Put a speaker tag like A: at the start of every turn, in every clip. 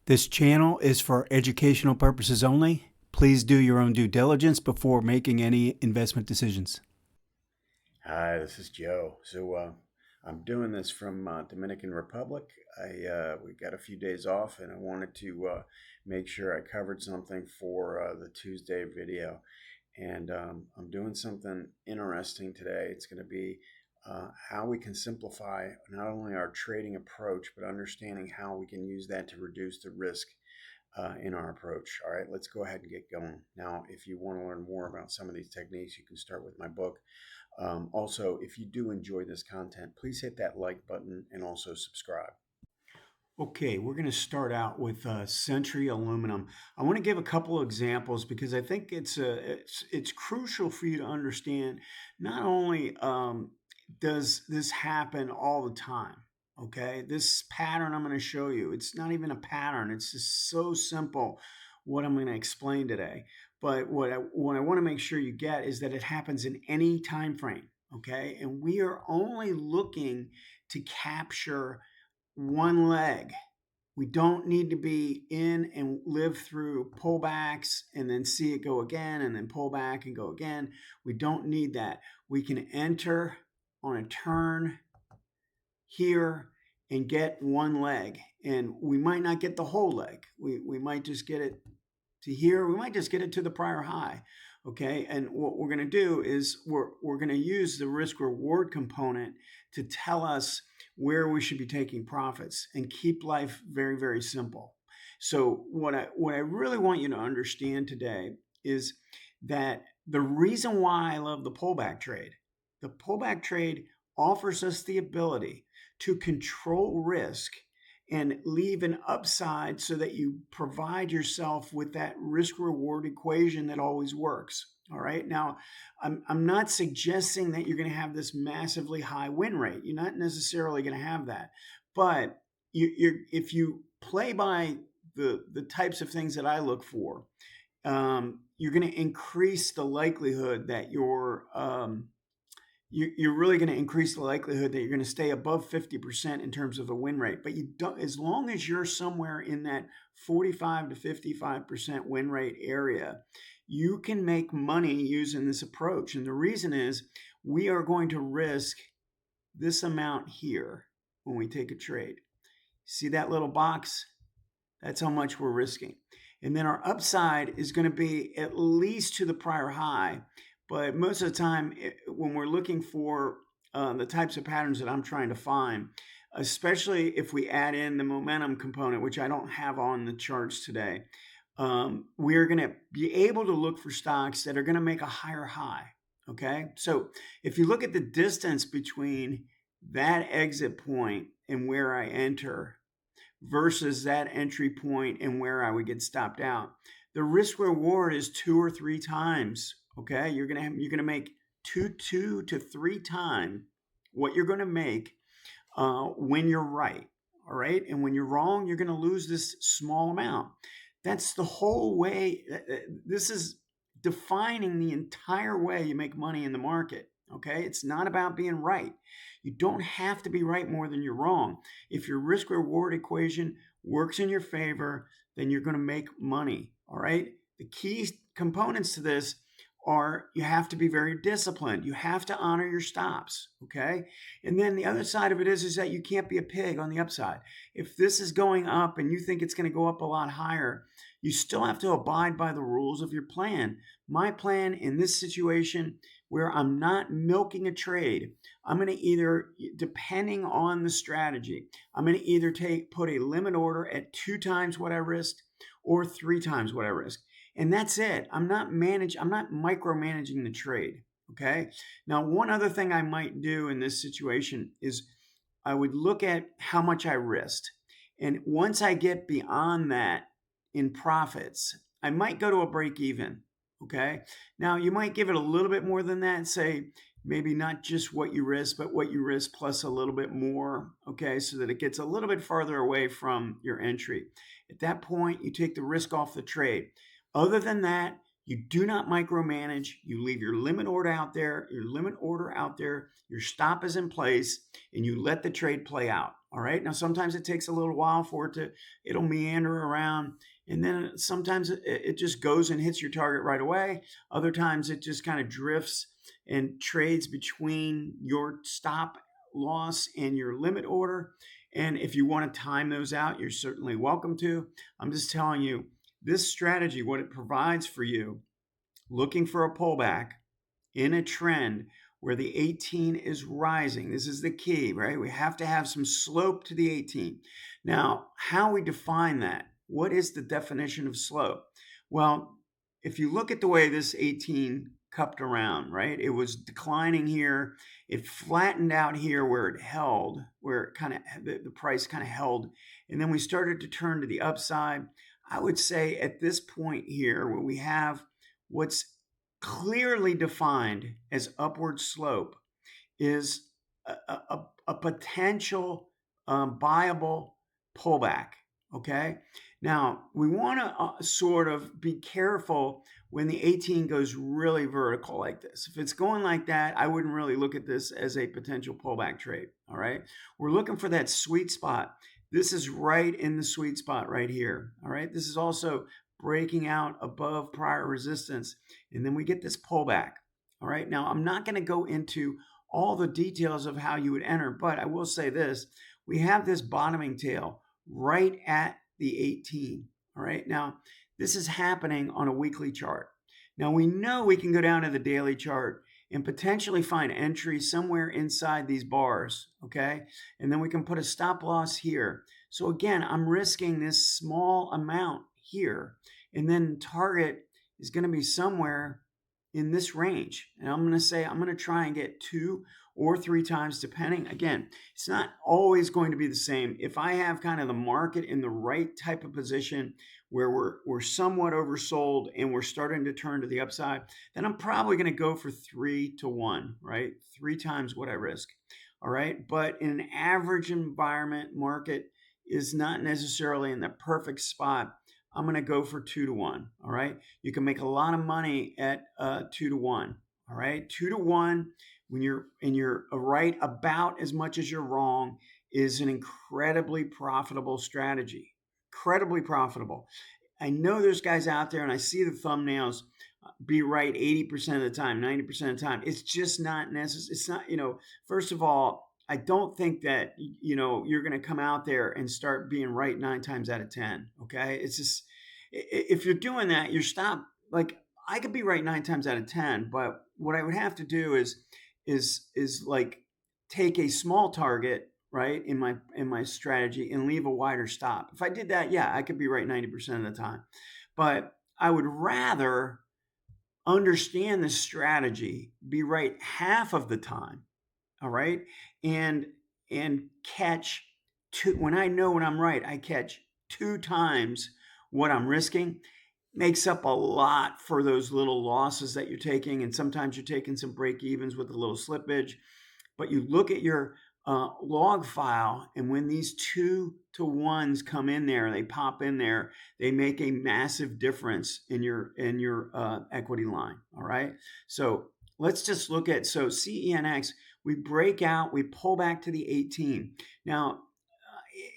A: This channel is for educational purposes only. Please do your own due diligence before making any investment decisions.
B: Hi, this is Joe. I'm doing this from Dominican Republic. We got a few days off, and I wanted to make sure I covered something for the Tuesday video. And I'm doing something interesting today. It's going to be how we can simplify not only our trading approach, but understanding how we can use that to reduce the risk in our approach. All right, let's go ahead and get going. Now, if you want to learn more about some of these techniques, you can start with my book. Also, if you do enjoy this content, please hit that like button and also subscribe.
A: Okay, we're going to start out with Century Aluminum. I want to give a couple of examples because I think it's crucial for you to understand. Not only does this happen all the time, okay? This pattern I'm going to show you, it's not even a pattern. It's just so simple what I'm going to explain today. But what I want to make sure you get is that it happens in any time frame, okay? And we are only looking to capture one leg. We don't need to be in and live through pullbacks and then see it go again and then pull back and go again. We don't need that. We can enter on a turn here and get one leg. And we might not get the whole leg. We might just get it to here. We might just get it to the prior high. Okay. And what we're going to do is we're going to use the risk reward component to tell us where we should be taking profits and keep life very, very simple. So what I really want you to understand today is that the reason why I love the pullback trade offers us the ability to control risk and leave an upside so that you provide yourself with that risk reward equation that always works. All right. Now, I'm not suggesting that you're going to have this massively high win rate. You're not necessarily going to have that. But if you play by the types of things that I look for, you're going to increase the likelihood that you're really going to increase the likelihood that you're going to stay above 50% in terms of the win rate. But you don't, as long as you're somewhere in that 45 to 55% win rate area, you can make money using this approach. And the reason is we are going to risk this amount here when we take a trade. See that little box? That's how much we're risking. And then our upside is going to be at least to the prior high. But most of the time, when we're looking for the types of patterns that I'm trying to find, especially if we add in the momentum component, which I don't have on the charts today, we're going to be able to look for stocks that are going to make a higher high. Okay. So if you look at the distance between that exit point and where I enter versus that entry point and where I would get stopped out, the risk reward is 2 or 3 times. Okay, you're gonna make two to three times what you're gonna make when you're right. All right, and when you're wrong, you're gonna lose this small amount. That's the whole way. This is defining the entire way you make money in the market. Okay, it's not about being right. You don't have to be right more than you're wrong. If your risk reward equation works in your favor, then you're going to make money. All right, the key components to this are you have to be very disciplined. You have to honor your stops, okay? And then the other side of it is that you can't be a pig on the upside. If this is going up and you think it's going to go up a lot higher, you still have to abide by the rules of your plan. My plan in this situation where I'm not milking a trade, I'm going to either, depending on the strategy, I'm going to either put a limit order at 2 times what I risked or 3 times what I risked. And that's it. I'm not micromanaging the trade. Okay. Now, one other thing I might do in this situation is I would look at how much I risked. And once I get beyond that in profits, I might go to a break even. Okay. Now, you might give it a little bit more than that, say maybe not just what you risk, but what you risk plus a little bit more. Okay. So that it gets a little bit farther away from your entry. At that point, you take the risk off the trade. Other than that, You do not micromanage. You leave your limit order out there, your stop is in place, and you let the trade play out. All right. Now, sometimes it takes a little while for it'll meander around. And then sometimes it just goes and hits your target right away. Other times it just kind of drifts and trades between your stop loss and your limit order. And if you want to time those out, you're certainly welcome to. I'm just telling you, this strategy, what it provides for you, looking for a pullback in a trend where the 18 is rising. This is the key, right? We have to have some slope to the 18. Now, how we define that? What is the definition of slope? Well, if you look at the way this 18 cupped around, right? It was declining here. It flattened out here where it held, where it kind of the price kind of held, and then we started to turn to the upside. I would say at this point here, where we have what's clearly defined as upward slope, is a potential buyable pullback. Okay. Now, we want to sort of be careful when the 18 goes really vertical like this. If it's going like that, I wouldn't really look at this as a potential pullback trade. All right. We're looking for that sweet spot. This is right in the sweet spot right here. All right. This is also breaking out above prior resistance. And then we get this pullback. All right. Now, I'm not going to go into all the details of how you would enter, but I will say this. We have this bottoming tail right at the 18. All right. Now, this is happening on a weekly chart. Now, we know we can go down to the daily chart and potentially find entry somewhere inside these bars. Okay. And then we can put a stop loss here. So again, I'm risking this small amount here. And then target is going to be somewhere in this range. And I'm going to say, I'm going to try and get 2 or 3 times, depending. Again, it's not always going to be the same. If I have kind of the market in the right type of position where we're somewhat oversold and we're starting to turn to the upside, then I'm probably going to go for 3 to 1, right? 3 times what I risk. All right. But in an average environment, market is not necessarily in the perfect spot. I'm going to go for 2 to 1. All right. You can make a lot of money at 2 to 1. All right. 2 to 1 when you're right about as much as you're wrong is an incredibly profitable strategy. Incredibly profitable. I know there's guys out there and I see the thumbnails be right 80% of the time, 90% of the time. It's just not necessary. It's not, first of all, I don't think that, you're going to come out there and start being right 9 times out of 10. Okay. It's just, if you're doing that, you're stopped. Like I could be right 9 times out of 10, but what I would have to do is like take a small target, right, in my strategy and leave a wider stop. If I did that, yeah, I could be right 90% of the time. But I would rather understand the strategy, be right half of the time, all right, and catch 2 when I know when I'm right, I catch 2 times what I'm risking. Makes up a lot for those little losses that you're taking, and sometimes you're taking some break evens with a little slippage. But you look at your log file, and when these 2 to 1s come in there, they pop in there, they make a massive difference in your equity line. All right. So let's just look at CENX. We break out, we pull back to the 18. Now,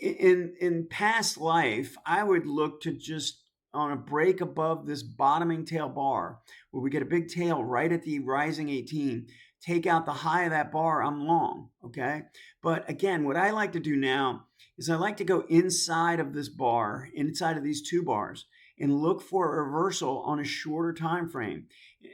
A: in past life, I would look to just on a break above this bottoming tail bar where we get a big tail right at the rising 18, take out the high of that bar, I'm long. Okay. But again, what I like to do now is I like to go inside of this bar, inside of these 2 bars, and look for a reversal on a shorter time frame,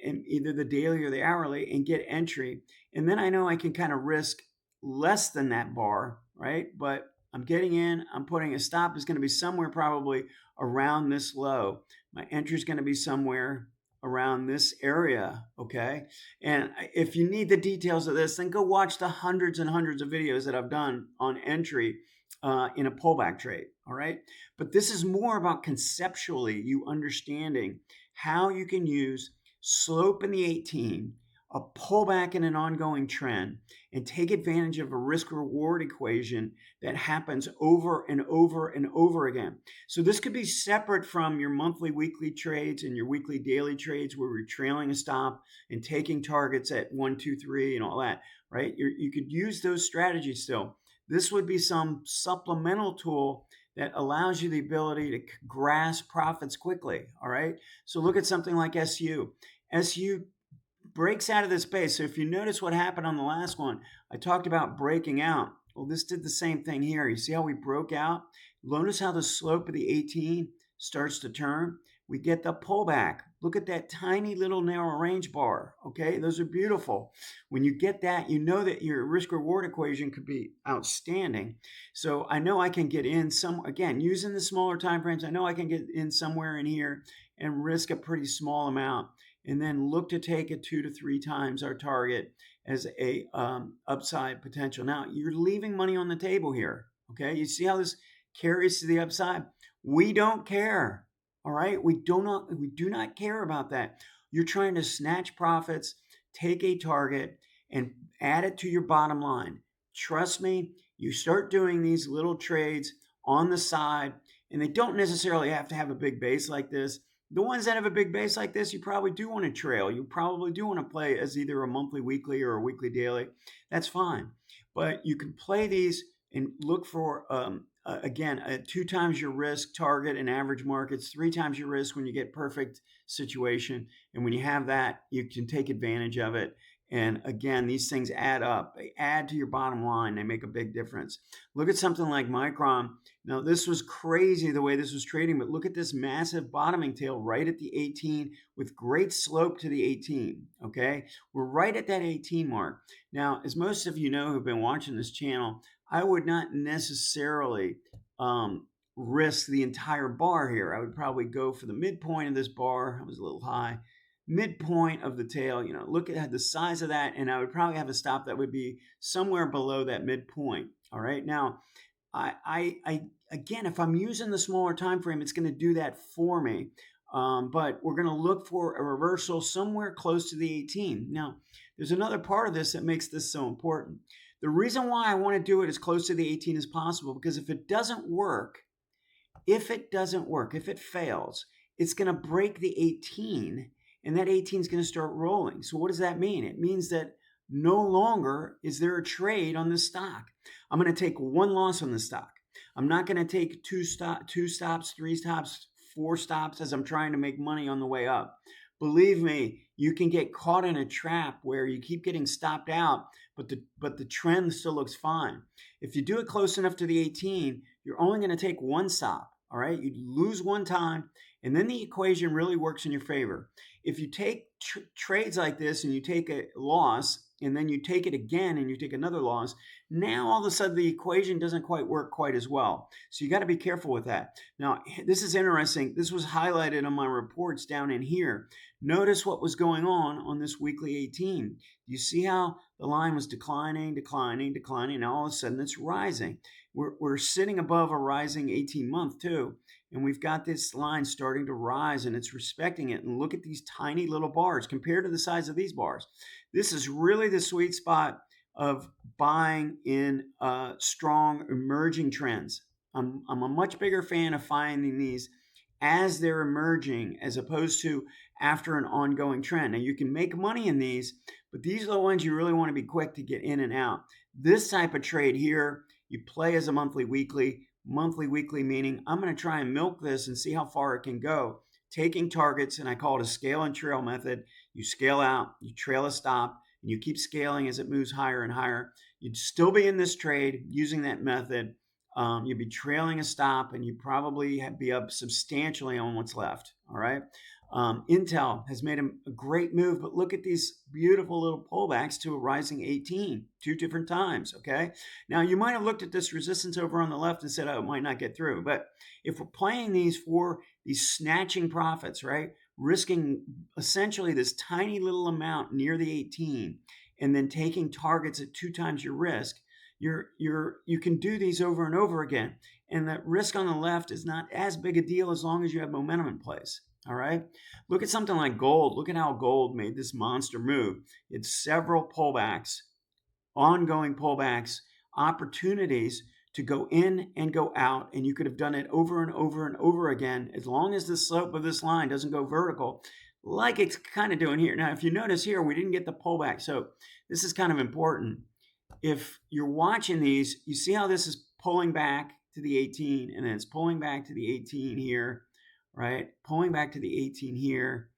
A: in either the daily or the hourly, and get entry. And then I know I can kind of risk less than that bar, right? But I'm getting in, I'm putting a stop is going to be somewhere probably around this low. My entry is going to be somewhere around this area. Okay. And if you need the details of this, then go watch the hundreds and hundreds of videos that I've done on entry in a pullback trade. All right. But this is more about conceptually you understanding how you can use slope in the 18, a pullback in an ongoing trend and take advantage of a risk reward equation that happens over and over and over again. So this could be separate from your monthly, weekly trades and your weekly, daily trades where you're trailing a stop and taking targets at 1, 2, 3 and all that, right? You could use those strategies still. This would be some supplemental tool that allows you the ability to grasp profits quickly. All right. So look at something like SU. SU breaks out of this base. So if you notice what happened on the last one, I talked about breaking out. Well, this did the same thing here. You see how we broke out? Notice how the slope of the 18 starts to turn. We get the pullback. Look at that tiny little narrow range bar. Okay, those are beautiful. When you get that, you know that your risk reward equation could be outstanding. So I know I can get in some, again, using the smaller time frames, I know I can get in somewhere in here and risk a pretty small amount and then look to take it 2 to 3 times our target as a upside potential. Now, you're leaving money on the table here. Okay, you see how this carries to the upside? We don't care. All right, we do not care about that. You're trying to snatch profits, take a target, and add it to your bottom line. Trust me, you start doing these little trades on the side, and they don't necessarily have to have a big base like this. The ones that have a big base like this, you probably do want to trail. You probably do want to play as either a monthly, weekly, or a weekly, daily. That's fine. But you can play these and look for, again, 2 times your risk target in average markets, 3 times your risk when you get perfect situation. And when you have that, you can take advantage of it. And again, these things add up. They add to your bottom line. They make a big difference. Look at something like Micron. Now, this was crazy the way this was trading, but look at this massive bottoming tail right at the 18 with great slope to the 18, okay? We're right at that 18 mark. Now, as most of you know who've been watching this channel, I would not necessarily risk the entire bar here. I would probably go for the midpoint of this bar. I was a little high. Midpoint of the tail, look at the size of that, and I would probably have a stop that would be somewhere below that midpoint. All right. Now, I again, if I'm using the smaller time frame, it's going to do that for me. But we're going to look for a reversal somewhere close to the 18. Now, there's another part of this that makes this so important. The reason why I want to do it as close to the 18 as possible, because if it doesn't work, if it fails, it's going to break the 18, and that 18 is going to start rolling. So what does that mean? It means that no longer is there a trade on this stock. I'm going to take one loss on the stock. I'm not going to take two stops, 3 stops, 4 stops as I'm trying to make money on the way up. Believe me, you can get caught in a trap where you keep getting stopped out, but the trend still looks fine. If you do it close enough to the 18, you're only going to take one stop. All right, you lose one time, and then the equation really works in your favor. If you take trades like this and you take a loss, and then you take it again and you take another loss, now all of a sudden the equation doesn't quite work quite as well. So you got to be careful with that. Now, this is interesting. This was highlighted on my reports down in here. Notice what was going on this weekly 18. You see how the line was declining, and all of a sudden it's rising. We're sitting above a rising 18-month too. And we've got this line starting to rise and it's respecting it. And look at these tiny little bars compared to the size of these bars. This is really the sweet spot of buying in strong emerging trends. I'm a much bigger fan of finding these as they're emerging as opposed to after an ongoing trend. Now you can make money in these, but these are the ones you really want to be quick to get in and out. This type of trade here, you play as a monthly, weekly meaning I'm going to try and milk this and see how far it can go. Taking targets, and I call it a scale and trail method. You scale out, you trail a stop, and you keep scaling as it moves higher and higher. You'd still be in this trade using that method. You'd be trailing a stop, and you'd probably be up substantially on what's left. All right. Intel has made a great move, but look at these beautiful little pullbacks to a rising 18, 2 different times, okay? Now, you might have looked at this resistance over on the left and said, oh, it might not get through. But if we're playing these for these snatching profits, right, risking essentially this tiny little amount near the 18 and then taking targets at 2 times your risk, you can do these over and over again. And the risk on the left is not as big a deal as long as you have momentum in place. All right. Look at something like gold. Look at how gold made this monster move. It's several pullbacks, ongoing pullbacks, opportunities to go in and go out. And you could have done it over and over and over again as long as the slope of this line doesn't go vertical, like it's kind of doing here. Now, if you notice here, we didn't get the pullback. So this is kind of important. If you're watching these, you see how this is pulling back to the 18 and then it's pulling back to the 18 here, right? Pulling back to the 18 here,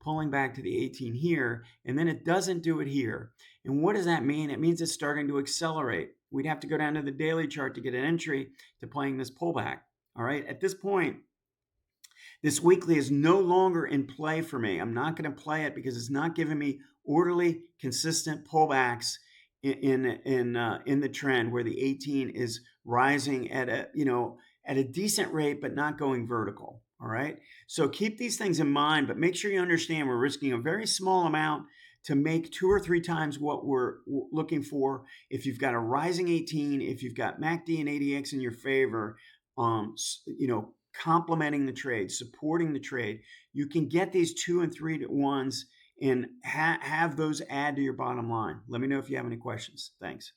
A: pulling back to the 18 here, and then it doesn't do it here. And what does that mean? It means it's starting to accelerate. We'd have to go down to the daily chart to get an entry to playing this pullback. All right. At this point, this weekly is no longer in play for me. I'm not going to play it because it's not giving me orderly, consistent pullbacks in the trend where the 18 is rising at a decent rate, but not going vertical. All right. So keep these things in mind, but make sure you understand we're risking a very small amount to make 2 or 3 times what we're looking for. If you've got a rising 18, if you've got MACD and ADX in your favor, complementing the trade, supporting the trade, you can get these 2 and 3 to 1s and have those add to your bottom line. Let me know if you have any questions. Thanks.